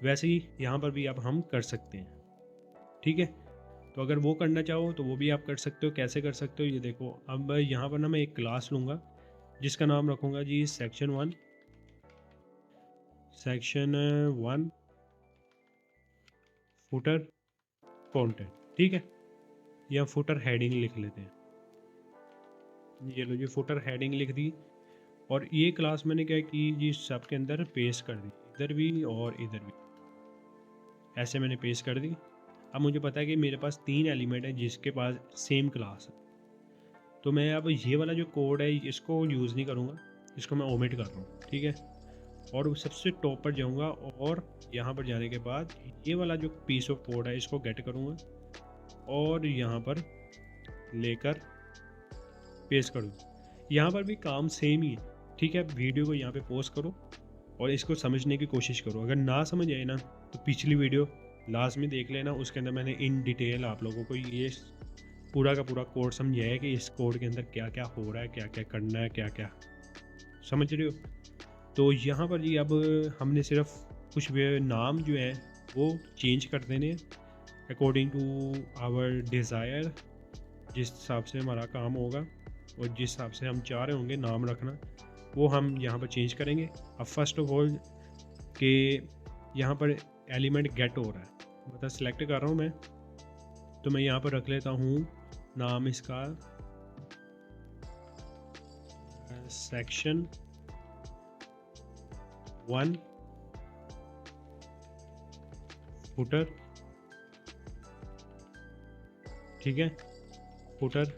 वैसे ही यहाँ पर भी अब हम कर सकते हैं, ठीक है। तो अगर वो करना चाहो तो वो भी आप कर सकते हो। कैसे कर सकते हो ये देखो। अब यहाँ पर ना मैं एक क्लास लूँगा जिसका नाम रखूँगा जी सेक्शन 1 फुटर कंटेंट, ठीक है। या फुटर हेडिंग लिख लेते हैं। ये लो जी फुटर हेडिंग लिख दी। और ये क्लास मैंने क्या की जी सब के अंदर पेस्ट कर दी, इधर भी और इधर भी, ऐसे मैंने पेस्ट कर दी। अब मुझे पता है कि मेरे पास 3 एलिमेंट है जिसके पास सेम क्लास है, तो मैं अब ये वाला जो कोड है इसको यूज़ नहीं करूँगा, इसको मैं ओमिट कर रहा हूँ, ठीक है। और सबसे टॉप पर जाऊँगा और यहाँ पर जाने के बाद ये वाला जो पीस ऑफ कोड है इसको गेट करूँगा और यहाँ पर लेकर पेस्ट करूँ। यहाँ पर भी काम सेम ही है, ठीक है। वीडियो को यहाँ पे पॉज करो और इसको समझने की कोशिश करो। अगर ना समझ आए ना तो पिछली वीडियो लास्ट में देख लेना, उसके अंदर मैंने इन डिटेल आप लोगों को ये पूरा का पूरा कोड समझाया कि इस कोड के अंदर क्या क्या हो रहा है, क्या क्या करना है, क्या क्या, समझ रहे हो। तो यहाँ पर जी अब हमने सिर्फ कुछ नाम जो है वो चेंज कर देने अकॉर्डिंग टू आवर डिज़ायर, जिस हिसाब से हमारा काम होगा और जिस हिसाब से हम चाह रहे होंगे नाम रखना, वो हम यहाँ पर चेंज करेंगे। अब फर्स्ट ऑफ ऑल कि यहाँ पर एलिमेंट गेट हो रहा है, मतलब सेलेक्ट कर रहा हूँ मैं, तो मैं यहाँ पर रख लेता हूँ नाम इसका section 1 फुटर, ठीक है। फुटर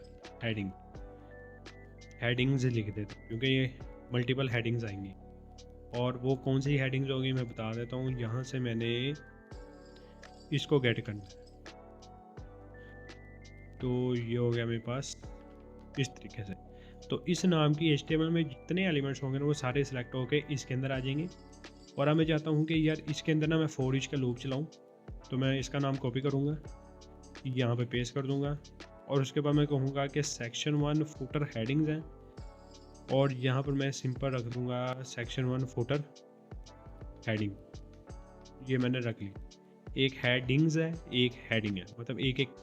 हेडिंग्स लिख देता हूँ क्योंकि ये मल्टीपल हेडिंग्स आएंगी। और वो कौन सी हेडिंग्स होगी मैं बता देता हूँ। यहाँ से मैंने इसको गेट करना है, तो ये हो गया मेरे पास इस तरीके से। तो इस नाम की HTML में जितने एलिमेंट्स होंगे ना वो सारे सिलेक्ट होके इसके अंदर आ जाएंगे। और अब मैं चाहता हूँ कि यार इसके अंदर ना मैं फॉर ईच का लूप चलाऊँ, तो मैं इसका नाम कॉपी करूँगा, यहाँ पे पेस्ट कर दूँगा और उसके बाद मैं कहूँगा कि section 1 फुटर हेडिंग्स हैं और यहाँ पर मैं सिंपल रख दूँगा section 1 फुटर हेडिंग। ये मैंने रख ली। एक हेडिंग्स है एक हेडिंग है, मतलब एक एक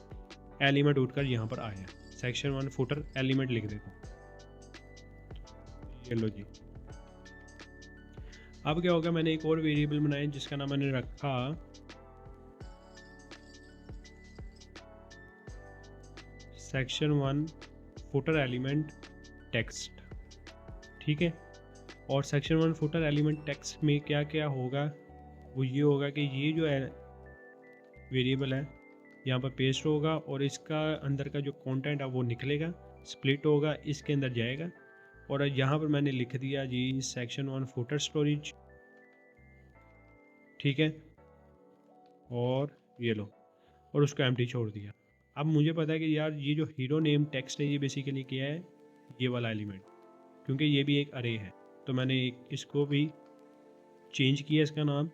एलिमेंट उठकर यहाँ पर आया। section 1 फुटर एलिमेंट लिख देता हूँ। ये लो जी। अब क्या होगा, मैंने एक और वेरिएबल बनाया जिसका नाम मैंने रखा section 1 फुटर एलिमेंट टेक्स्ट, ठीक है। और section 1 फुटर एलिमेंट टेक्स्ट में क्या क्या होगा, वो ये होगा कि ये जो है वेरिएबल है यहाँ पर पेस्ट होगा और इसका अंदर का जो कंटेंट है वो निकलेगा, स्प्लिट होगा, इसके अंदर जाएगा। और यहाँ पर मैंने लिख दिया जी section 1 फुटर स्टोरेज, ठीक है। और ये लो, और उसको एम्प्टी छोड़ दिया। अब मुझे पता है कि यार ये जो हीरो नेम टेक्स्ट है ये बेसिकली क्या है, ये वाला एलिमेंट, क्योंकि ये भी एक अरे है। तो मैंने इसको भी चेंज किया इसका नाम।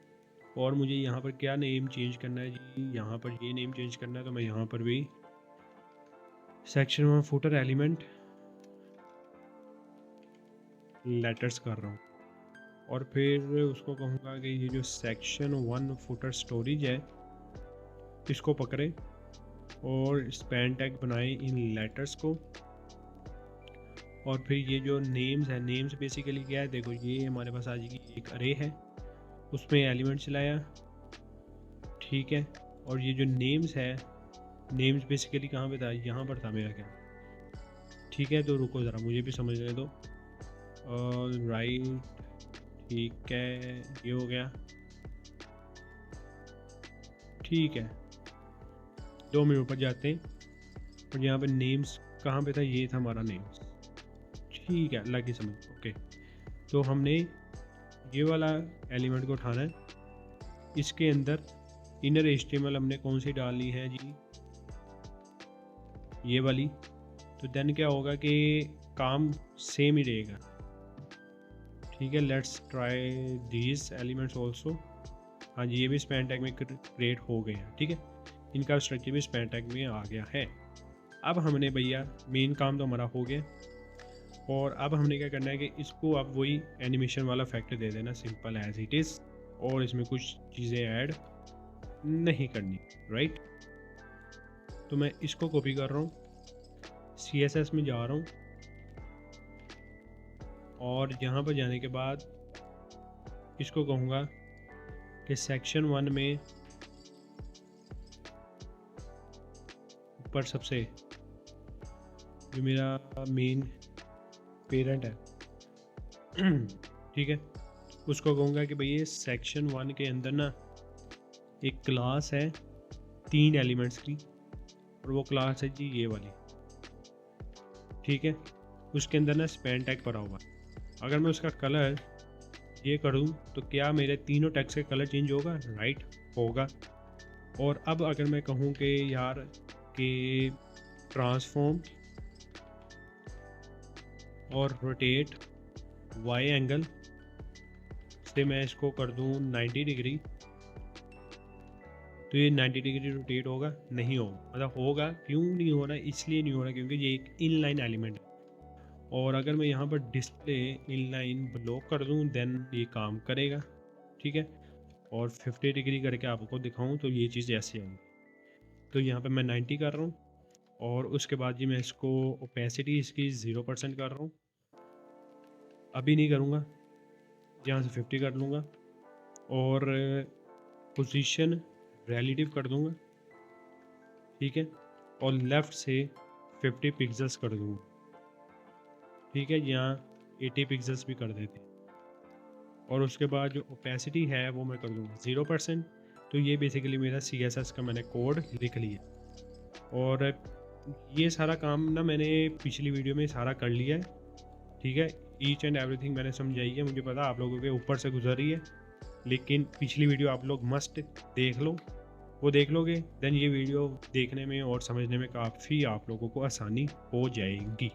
और मुझे यहाँ पर क्या नेम चेंज करना है जी, यहाँ पर ये नेम चेंज करना है, तो मैं यहाँ पर भी section 1 फुटर एलिमेंट लेटर्स कर रहा हूँ। और फिर उसको कहूँगा कि ये जो section 1 फुटर स्टोरेज है इसको पकड़े और स्पैन टैग बनाए इन लेटर्स को। और फिर ये जो नेम्स है, नेम्स बेसिकली क्या है, देखो ये हमारे पास आ जाएगी एक अरे है, उसमें एलिमेंट चलाया, ठीक है। और ये जो नेम्स है, नेम्स बेसिकली कहाँ पे था, यहाँ पर था मेरा क्या, ठीक है। तो रुको ज़रा मुझे भी समझने दो। और राइट, ठीक है, ये हो गया, ठीक है। 2 मिनट ऊपर जाते हैं और यहाँ पे नेम्स कहाँ पे था, ये था हमारा नेम्स, ठीक है, लगी समझ, ओके। तो हमने ये वाला एलिमेंट को उठाना है, इसके अंदर इनर HTML हमने कौन सी डालनी है जी, ये वाली। तो देन क्या होगा कि काम सेम ही रहेगा, ठीक है। Let's try these elements also. हाँ जी, ये भी स्पैन टैग में क्रिएट हो गए हैं, ठीक है। इनका स्ट्रक्चर भी स्पैन टैग में आ गया है। अब हमने भैया मेन काम तो हमारा हो गया, और अब हमने क्या करना है कि इसको अब वही एनिमेशन वाला फैक्टर दे देना, सिंपल एज इट इज़, और इसमें कुछ चीज़ें ऐड नहीं करनी, राइट। तो मैं इसको कॉपी कर रहा हूँ, CSS में जा रहा हूँ, और यहाँ पर जाने के बाद इसको कहूँगा कि सेक्शन 1 में ऊपर सबसे जो मेरा मेन पेरेंट है ठीक है, उसको कहूँगा कि भैया सेक्शन 1 के अंदर ना एक क्लास है 3 एलिमेंट्स की, और वो क्लास है जी ये वाली, ठीक है। उसके अंदर ना स्पैन टैग पड़ा हुआ है। अगर मैं उसका कलर ये करूँ तो क्या मेरे तीनों टैग्स का कलर चेंज होगा? राइट, होगा। और अब अगर मैं कहूँ कि यार कि ट्रांसफॉर्म और रोटेट वाई एंगल से मैं इसको कर दूँ 90 डिग्री, तो ये 90 डिग्री रोटेट होगा? नहीं होगा। मतलब होगा, क्यों नहीं हो रहा? इसलिए नहीं हो रहा क्योंकि ये एक इनलाइन एलिमेंट है। और अगर मैं यहाँ पर डिस्प्ले इनलाइन ब्लॉक कर दूँ देन ये काम करेगा, ठीक है। और 50 डिग्री करके आपको दिखाऊँ तो ये चीज़ ऐसे आएगी। तो यहाँ पे मैं 90 कर रहा हूँ, और उसके बाद जी मैं इसको ओपेसिटी इसकी 0% कर रहा हूँ, अभी नहीं करूँगा, यहाँ से 50 कर लूँगा, और पोजीशन रिलेटिव कर दूँगा, ठीक है, और लेफ़्ट से 50 पिक्सल्स कर दूँगा, ठीक है। यहाँ 80 पिक्सल्स भी कर देते हैं, और उसके बाद जो ओपेसिटी है वो मैं कर दूँगा 0%। तो ये बेसिकली मेरा CSS का मैंने कोड लिख लिया, और ये सारा काम ना मैंने पिछली वीडियो में सारा कर लिया है, ठीक है। ईच एंड एवरीथिंग मैंने समझाई है, मुझे पता आप लोगों के ऊपर से गुजर रही है, लेकिन पिछली वीडियो आप लोग मस्ट देख लो। वो देख लोगे देन ये वीडियो देखने में और समझने में काफ़ी आप लोगों को आसानी हो जाएगी।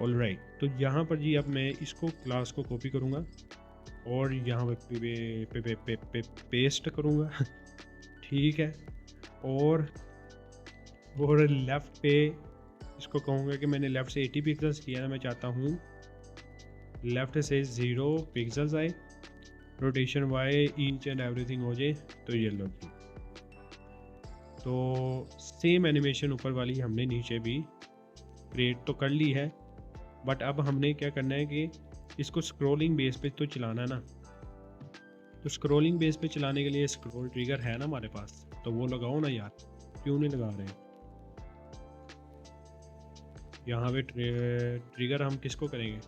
ऑलराइट, तो यहाँ पर जी अब मैं इसको क्लास को कॉपी करूँगा और यहाँ पे पेस्ट करूँगा ठीक है। और लेफ़्ट पे इसको कहूँगा कि मैंने लेफ़्ट से 80 पिक्सल्स किया है, मैं चाहता हूँ लेफ़्ट से 0 पिक्सल्स आए, rotation Y each and everything हो जाए, तो ये लो जी। तो सेम एनिमेशन ऊपर वाली हमने नीचे भी क्रिएट तो कर ली है, बट अब हमने क्या करना है कि इसको स्क्रॉलिंग बेस पे तो चलाना ना। तो स्क्रॉलिंग बेस पे चलाने के लिए स्क्रॉल ट्रिगर है ना हमारे पास, तो वो लगाओ ना यार, क्यों नहीं लगा रहे? यहाँ पे ट्रिगर हम किसको करेंगे?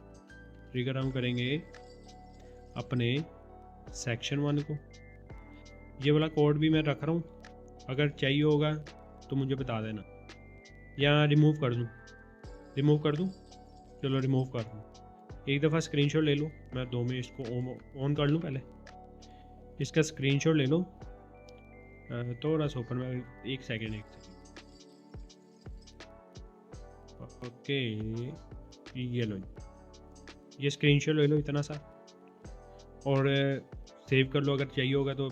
ट्रिगर हम करेंगे अपने सेक्शन 1 को। ये वाला कोड भी मैं रख रहा हूँ, अगर चाहिए होगा तो मुझे बता देना, या रिमूव कर दूँ? चलो रिमूव कर दूँ। एक दफ़ा स्क्रीनशॉट ले लो, मैं 2 में इसको ऑन कर लूँ पहले। इसका स्क्रीनशॉट ले लो, थोड़ा सा ऊपर में, एक सेकेंड। ओके, ये लो, ये स्क्रीनशॉट ले लो इतना सा, और सेव कर लो। अगर चाहिए होगा तो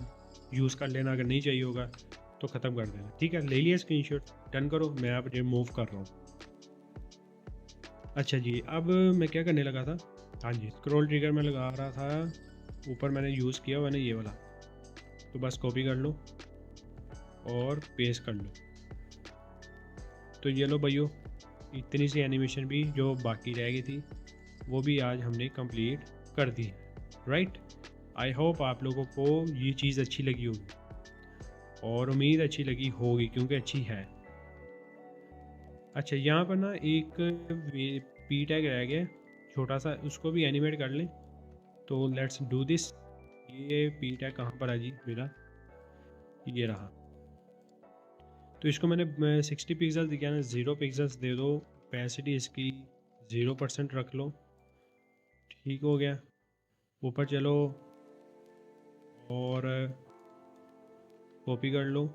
यूज़ कर लेना, अगर नहीं चाहिए होगा तो ख़त्म कर देना, ठीक है। ले लिया स्क्रीनशॉट, डन करो। मैं अब रिमूव कर रहा हूँ। अच्छा जी, अब मैं क्या करने लगा था? हाँ जी, स्क्रॉल ट्रिगर में लगा रहा था, ऊपर मैंने यूज़ किया मैंने ये वाला, तो बस कॉपी कर लो और पेस्ट कर लो। तो ये लो भाइयों, इतनी सी एनिमेशन भी जो बाकी रह गई थी वो भी आज हमने कंप्लीट कर दी, राइट। आई होप आप लोगों को ये चीज़ अच्छी लगी होगी, और उम्मीद अच्छी लगी होगी क्योंकि अच्छी है। अच्छा, यहाँ पर ना एक पी टैग रह गया छोटा सा, उसको भी एनिमेट कर लें। तो लेट्स डू दिस। ये पी टैग कहाँ पर है जी मेरा? ये रहा। तो इसको मैंने 60 पिक्सल दिया ना, 0 पिक्सल्स दे दो, ओपेसिटी इसकी 0% रख लो, ठीक हो गया। ऊपर चलो और कॉपी कर लो,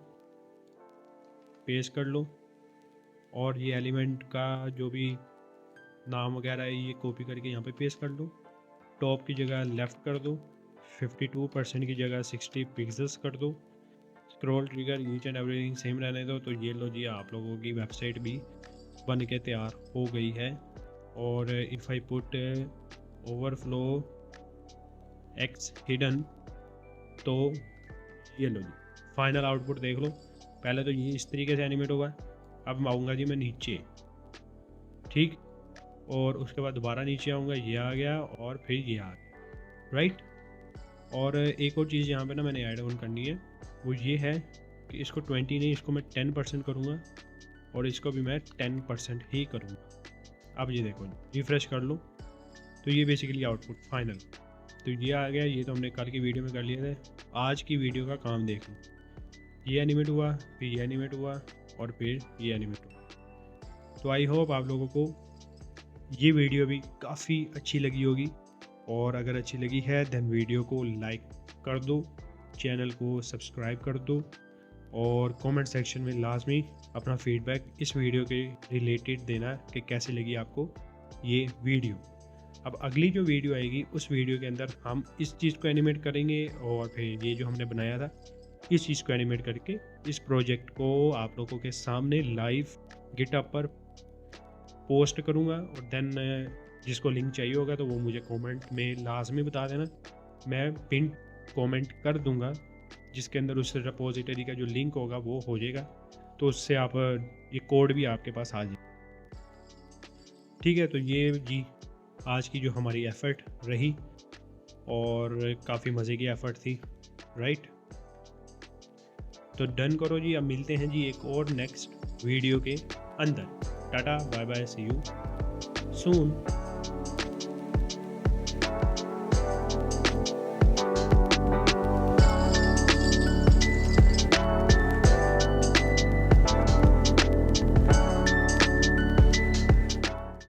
पेस्ट कर लो, और ये एलिमेंट का जो भी नाम वगैरह है ये कॉपी करके यहाँ पे पेस्ट कर दो। टॉप की जगह लेफ़्ट कर दो, 52% की जगह 60 पिक्सेल्स कर दो। Scroll trigger each and everything same रहने दो। तो ये लो जी, आप लोगों की वेबसाइट भी बन के तैयार हो गई है। और if I put overflow x hidden, तो ये लो जी, फाइनल आउटपुट देख लो। पहले तो ये इस तरीके से एनिमेट होगा। अब आऊँगा जी मैं नीचे, ठीक, और उसके बाद दोबारा नीचे आऊँगा, ये आ गया और फिर ये आ गया, राइट। और एक और चीज़ यहाँ पे ना मैंने ऐड ऑन करनी है, वो ये है कि इसको 20 नहीं, इसको मैं 10% करूँगा और इसको भी मैं 10% ही करूँगा। अब ये देखो, रिफ़्रेश कर लो तो ये बेसिकली आउटपुट फाइनल तो ये आ गया। ये तो हमने कल की वीडियो में कर लिए थे। आज की वीडियो का काम देख लो, ये एनिमेट हुआ, फिर ये एनिमेट हुआ और फिर ये एनिमेट हुआ। तो आई होप आप लोगों को ये वीडियो भी काफ़ी अच्छी लगी होगी, और अगर अच्छी लगी है देन वीडियो को लाइक कर दो, चैनल को सब्सक्राइब कर दो, और कमेंट सेक्शन में लाजमी अपना फीडबैक इस वीडियो के रिलेटेड देना कि कैसे लगी आपको ये वीडियो। अब अगली जो वीडियो आएगी उस वीडियो के अंदर हम इस चीज़ को एनिमेट करेंगे, और फिर ये जो हमने बनाया था इस चीज़ को एनिमेट करके इस प्रोजेक्ट को आप लोगों के सामने लाइव गिटहब पर पोस्ट करूँगा। और देन जिसको लिंक चाहिए होगा तो वो मुझे कमेंट में लाजमी बता देना, मैं पिन कमेंट कर दूँगा जिसके अंदर उस रिपोजिटरी का जो लिंक होगा वो हो जाएगा। तो उससे आप ये कोड भी आपके पास आ जाए, ठीक है। तो ये जी आज की जो हमारी एफ़र्ट रही, और काफ़ी मज़े की एफ़र्ट थी, राइट। तो डन करो जी, अब मिलते हैं जी एक और नेक्स्ट वीडियो के अंदर। Tata bye bye, see you soon.